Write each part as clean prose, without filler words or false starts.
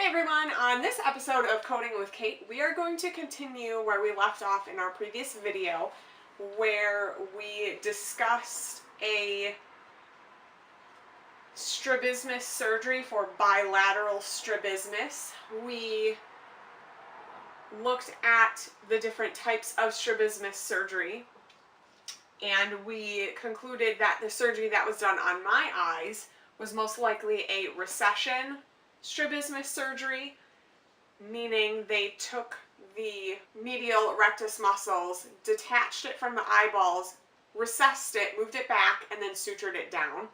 Hey everyone, on this episode of Coding with Kate, we are going to continue where we left off in our previous video, where we discussed a strabismus surgery for bilateral strabismus. We looked at the different types of strabismus surgery, and we concluded that the surgery that was done on my eyes was most likely a recession strabismus surgery, meaning they took the medial rectus muscles, detached it from the eyeballs, recessed it, moved it back, and then sutured it down.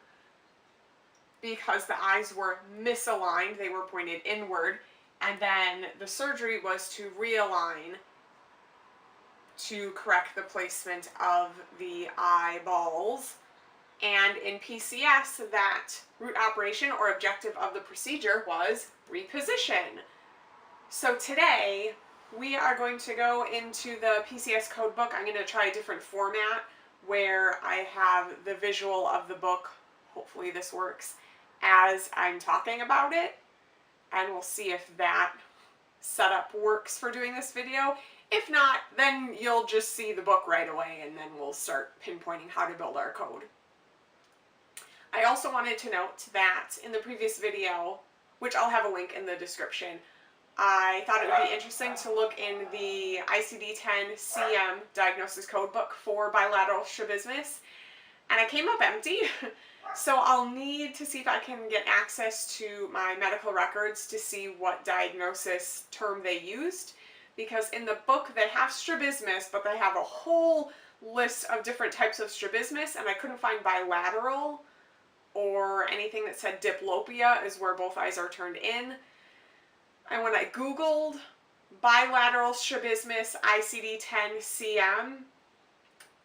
Because the eyes were misaligned, they were pointed inward, and then the surgery was to realign to correct the placement of the eyeballs. And in PCS, that root operation or objective of the procedure was reposition. So today, we are going to go into the PCS code book. I'm going to try a different format where I have the visual of the book, hopefully this works, as I'm talking about it. And we'll see if that setup works for doing this video. If not, then you'll just see the book right away and then we'll start pinpointing how to build our code. I also wanted to note that in the previous video, which I'll have a link in the description, I thought it would be interesting to look in the ICD-10-PCS diagnosis code book for bilateral strabismus, and I came up empty. So I'll need to see if I can get access to my medical records to see what diagnosis term they used, because in the book they have strabismus, but they have a whole list of different types of strabismus, and I couldn't find bilateral or anything that said diplopia is where both eyes are turned in. And when I googled bilateral strabismus ICD-10-PCS,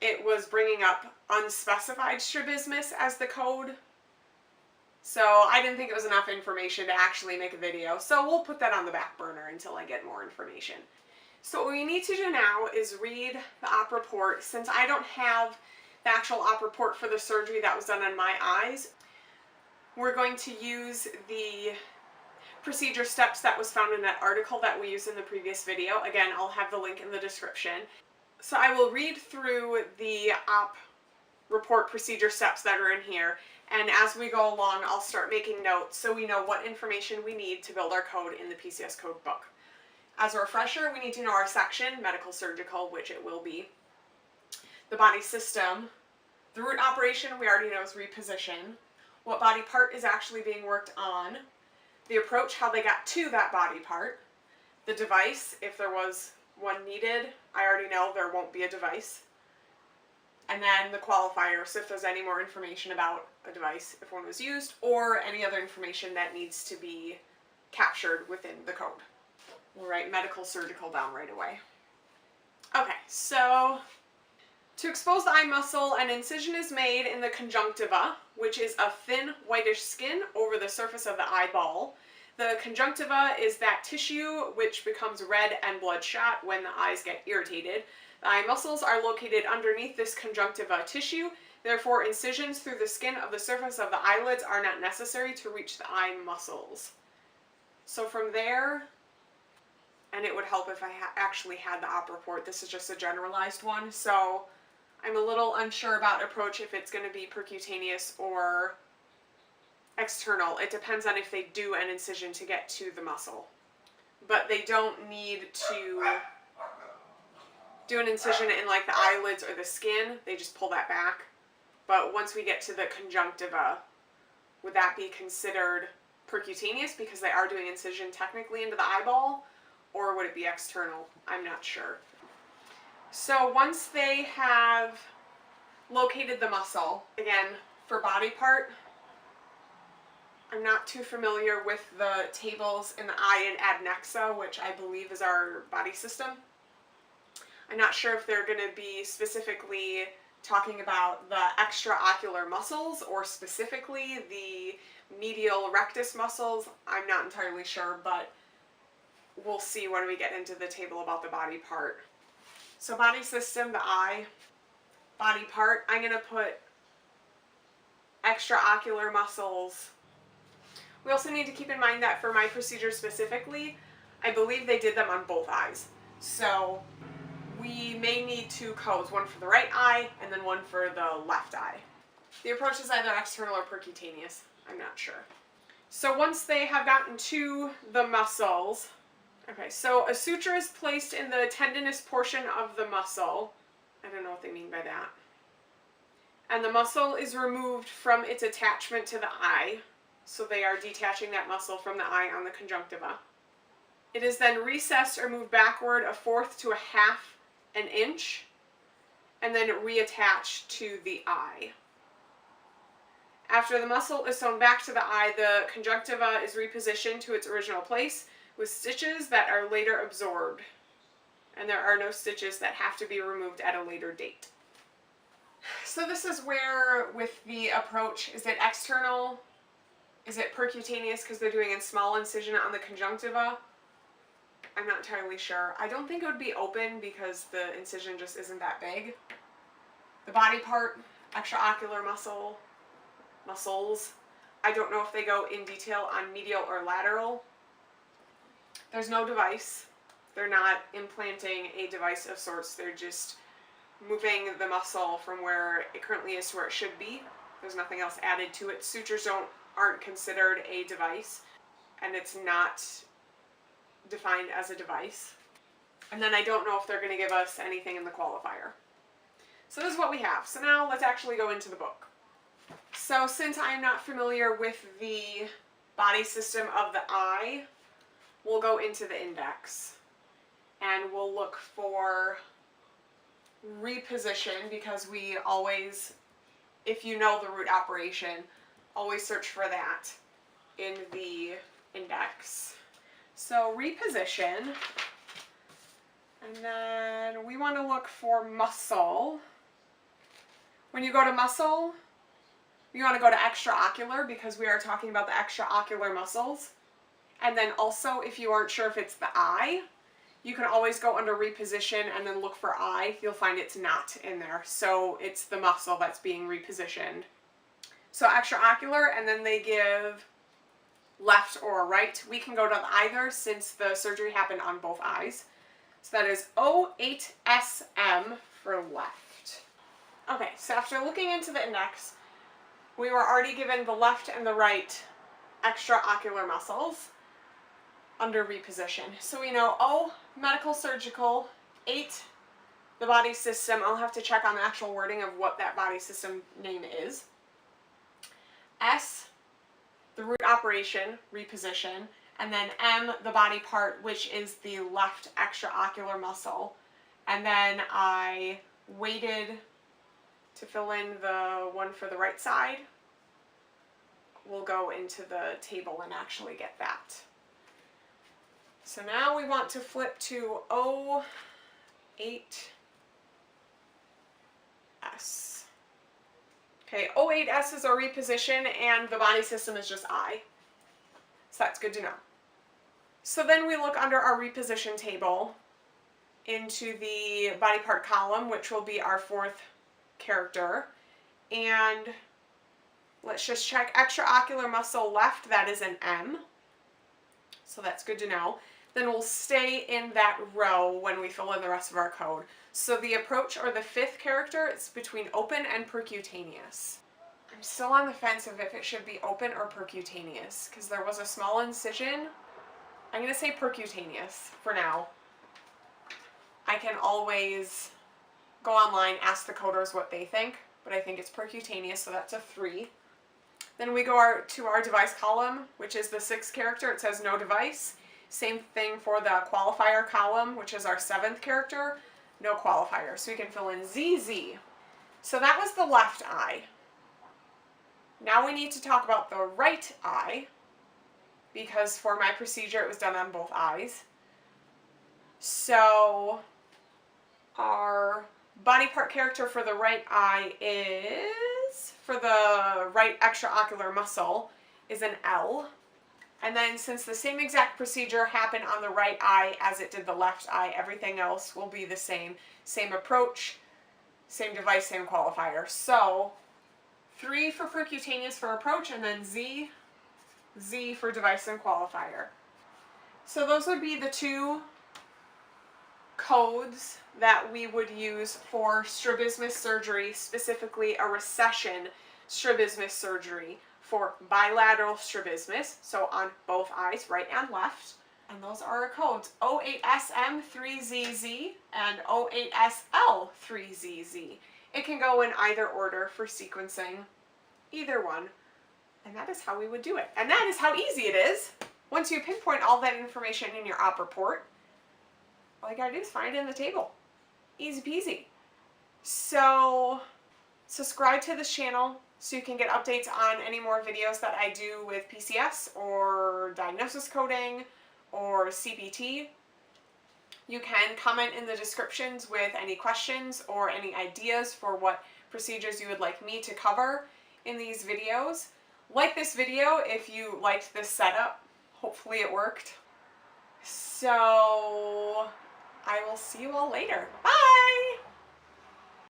it was bringing up unspecified strabismus as the code. So I didn't think it was enough information to actually make a video, so we'll put that on the back burner until I get more information. So what we need to do now is read the op report. Since I don't have the actual op report for the surgery that was done on my eyes, we're going to use the procedure steps that was found in that article that we used in the previous video. Again, I'll have the link in the description. So I will read through the op report procedure steps that are in here, and as we go along, I'll start making notes so we know what information we need to build our code in the PCS code book. As a refresher, we need to know our section, medical surgical, which it will be, the body system, the root operation we already know is reposition, what body part is actually being worked on, the approach, how they got to that body part, the device, if there was one needed. I already know there won't be a device. And then the qualifier, so if there's any more information about a device, if one was used, or any other information that needs to be captured within the code. We'll write medical surgical down right away. Okay, so to expose the eye muscle, an incision is made in the conjunctiva, which is a thin whitish skin over the surface of the eyeball. The conjunctiva is that tissue which becomes red and bloodshot when the eyes get irritated. The eye muscles are located underneath this conjunctiva tissue, therefore incisions through the skin of the surface of the eyelids are not necessary to reach the eye muscles. So from there, and it would help if I actually had the op report, this is just a generalized one, so I'm a little unsure about approach if it's going to be percutaneous or external. It depends on if they do an incision to get to the muscle. But they don't need to do an incision in like the eyelids or the skin, they just pull that back. But once we get to the conjunctiva, would that be considered percutaneous because they are doing incision technically into the eyeball? Or would it be external? I'm not sure. So once they have located the muscle, again, for body part, I'm not too familiar with the tables in the eye and adnexa, which I believe is our body system. I'm not sure if they're going to be specifically talking about the extraocular muscles or specifically the medial rectus muscles. I'm not entirely sure, but we'll see when we get into the table about the body part. So body system, the eye, body part, I'm going to put extraocular muscles We also need to keep in mind that for my procedure specifically, I believe they did them on both eyes. So we may need two codes, one for the right eye and then one for the left eye. The approach is either external or percutaneous. I'm not sure. So once they have gotten to the muscles, okay, so a suture is placed in the tendinous portion of the muscle. I don't know what they mean by that. And the muscle is removed from its attachment to the eye. So they are detaching that muscle from the eye on the conjunctiva. It is then recessed or moved backward 1/4 to 1/2 an inch and then reattached to the eye. After the muscle is sewn back to the eye, the conjunctiva is repositioned to its original place with stitches that are later absorbed. And there are no stitches that have to be removed at a later date. So this is where, with the approach, is it external? Is it percutaneous because they're doing a small incision on the conjunctiva? I'm not entirely sure. I don't think it would be open because the incision just isn't that big. The body part, extraocular muscles. I don't know if they go in detail on medial or lateral. There's no device. They're not implanting a device of sorts. They're just moving the muscle from where it currently is to where it should be. There's nothing else added to it. Sutures aren't considered a device, and it's not defined as a device. And then I don't know if they're going to give us anything in the qualifier. So this is what we have. So now let's actually go into the book. So since I'm not familiar with the body system of the eye, we'll go into the index and we'll look for reposition, because we always, if you know the root operation, always search for that in the index. So reposition, and then we want to look for muscle. When you go to muscle, you want to go to extraocular because we are talking about the extraocular muscles. And then also, if you aren't sure if it's the eye, you can always go under reposition and then look for eye. You'll find it's not in there. So it's the muscle that's being repositioned. So extraocular, and then they give left or right. We can go to either since the surgery happened on both eyes. So that is O8SM for left. Okay, so after looking into the index, we were already given the left and the right extraocular muscles under reposition. So we know O, medical surgical, 8, the body system. I'll have to check on the actual wording of what that body system name is. S, the root operation, reposition, and then M, the body part, which is the left extraocular muscle. And then I waited to fill in the one for the right side. We'll go into the table and actually get that. So now we want to flip to O8S. Okay, O8S is our reposition, and the body system is just I. So that's good to know. So then we look under our reposition table into the body part column, which will be our 4th character. And let's just check extraocular muscle left, that is an M. So that's good to know. Then we'll stay in that row when we fill in the rest of our code. So the approach, or the 5th character, is between open and percutaneous. I'm still on the fence of if it should be open or percutaneous, because there was a small incision. I'm going to say percutaneous for now. I can always go online, ask the coders what they think, but I think it's percutaneous, so that's a 3. Then we go to our device column, which is the 6th character. It says no device. Same thing for the qualifier column, which is our 7th character. No qualifier. So we can fill in ZZ. So that was the left eye. Now we need to talk about the right eye, because for my procedure it was done on both eyes. So our body part character for the right eye is, for the right extraocular muscle, is an L. And then since the same exact procedure happened on the right eye as it did the left eye, everything else will be the same. Same approach, same device, same qualifier. So 3 for percutaneous for approach, and then Z Z for device and qualifier. So those would be the two codes that we would use for strabismus surgery, specifically a recession strabismus surgery for bilateral strabismus, so on both eyes, right and left. And those are our codes, O8SM3ZZ and O8SL3ZZ. It can go in either order for sequencing, either one. And that is how we would do it. And that is how easy it is. Once you pinpoint all that information in your op report, all you gotta do is find it in the table. Easy peasy. So subscribe to this channel so you can get updates on any more videos that I do with PCS or diagnosis coding or CBT. You can comment in the descriptions with any questions or any ideas for what procedures you would like me to cover in these videos. Like this video if you liked this setup. Hopefully it worked. So I will see you all later. Bye!